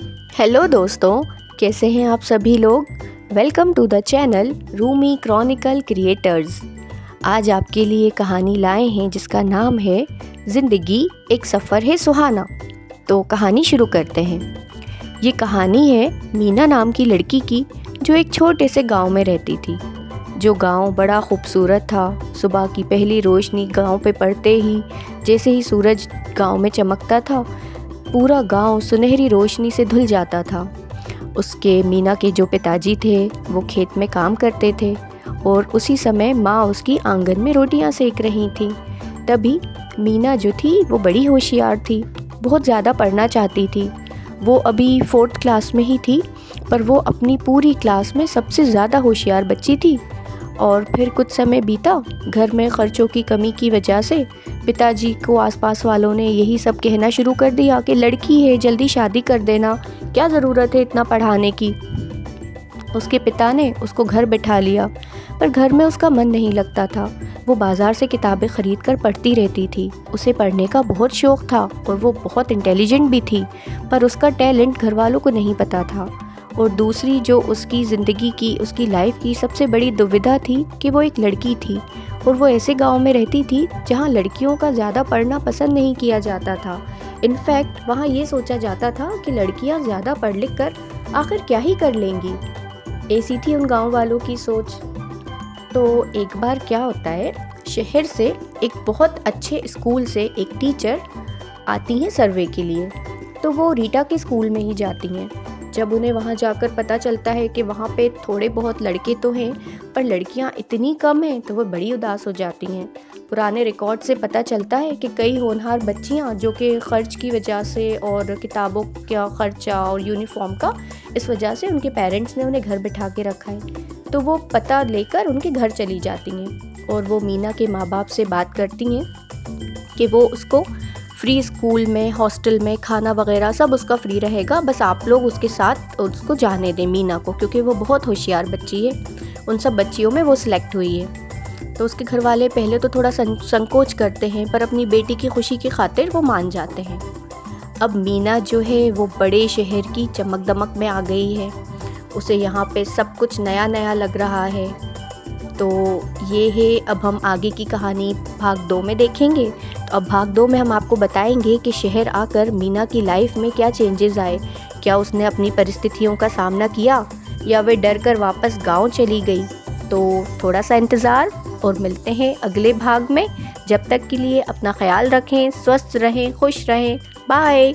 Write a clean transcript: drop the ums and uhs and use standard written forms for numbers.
Hello दोस्तों, कैसे हैं आप सभी लोग। Welcome to the channel Rumi chronicle creators. आज आपके लिए कहानी लाए हैं जिसका नाम है ज़िंदगी एक सफ़र है सुहाना। तो कहानी शुरू करते हैं। ये कहानी है मीना नाम की लड़की की, जो एक छोटे से गांव में रहती थी। जो गांव बड़ा खूबसूरत था। सुबह की पहली रोशनी गांव पे पड़ते ही, जैसे ही सूरज गांव में चमकता था, पूरा गांव सुनहरी रोशनी से धुल जाता था। उसके मीना के जो पिताजी थे वो खेत में काम करते थे और उसी समय माँ उसकी आंगन में रोटियां सेक रही थी। तभी मीना जो थी वो बड़ी होशियार थी, बहुत ज़्यादा पढ़ना चाहती थी। वो अभी 4th क्लास में ही थी, पर वो अपनी पूरी क्लास में सबसे ज़्यादा होशियार बच्ची थी। और फिर कुछ समय बीता। घर में ख़र्चों की कमी की वजह से पिताजी को आसपास वालों ने यही सब कहना शुरू कर दिया कि लड़की है, जल्दी शादी कर देना, क्या ज़रूरत है इतना पढ़ाने की। उसके पिता ने उसको घर बिठा लिया, पर घर में उसका मन नहीं लगता था। वो बाज़ार से किताबें ख़रीद कर पढ़ती रहती थी। उसे पढ़ने का बहुत शौक़ था और वो बहुत इंटेलिजेंट भी थी, पर उसका टैलेंट घर वालों को नहीं पता था। और दूसरी जो उसकी ज़िंदगी की, उसकी लाइफ की सबसे बड़ी दुविधा थी कि वो एक लड़की थी और वो ऐसे गांव में रहती थी जहां लड़कियों का ज़्यादा पढ़ना पसंद नहीं किया जाता था। इनफैक्ट वहां ये सोचा जाता था कि लड़कियां ज़्यादा पढ़ लिख कर आखिर क्या ही कर लेंगी। ऐसी थी उन गांव वालों की सोच। तो एक बार क्या होता है, शहर से एक बहुत अच्छे स्कूल से एक टीचर आती हैं सर्वे के लिए। तो वो रीटा के स्कूल में ही जाती हैं। जब उन्हें वहाँ जाकर पता चलता है कि वहाँ पे थोड़े बहुत लड़के तो हैं, पर लड़कियाँ इतनी कम हैं, तो वो बड़ी उदास हो जाती हैं। पुराने रिकॉर्ड से पता चलता है कि कई होनहार बच्चियाँ, जो कि ख़र्च की वजह से और किताबों का ख़र्चा और यूनिफॉर्म का, इस वजह से उनके पेरेंट्स ने उन्हें घर बिठा के रखा है। तो वो पता लेकर उनके घर चली जाती हैं और वो मीना के माँ बाप से बात करती हैं कि वो उसको फ्री स्कूल में, हॉस्टल में खाना वगैरह सब उसका फ्री रहेगा, बस आप लोग उसके साथ उसको जाने दें मीना को, क्योंकि वो बहुत होशियार बच्ची है। उन सब बच्चियों में वो सिलेक्ट हुई है। तो उसके घर वाले पहले तो थोड़ा संकोच करते हैं, पर अपनी बेटी की खुशी की खातिर वो मान जाते हैं। अब मीना जो है वो बड़े शहर की चमक दमक में आ गई है। उसे यहाँ पे सब कुछ नया नया लग रहा है। तो ये है, अब हम आगे की कहानी भाग 2 में देखेंगे। तो अब भाग 2 में हम आपको बताएंगे कि शहर आकर मीना की लाइफ में क्या चेंजेस आए। क्या उसने अपनी परिस्थितियों का सामना किया या वे डर कर वापस गांव चली गई। तो थोड़ा सा इंतज़ार और मिलते हैं अगले भाग में। जब तक के लिए अपना ख्याल रखें, स्वस्थ रहें, खुश रहें। बाय।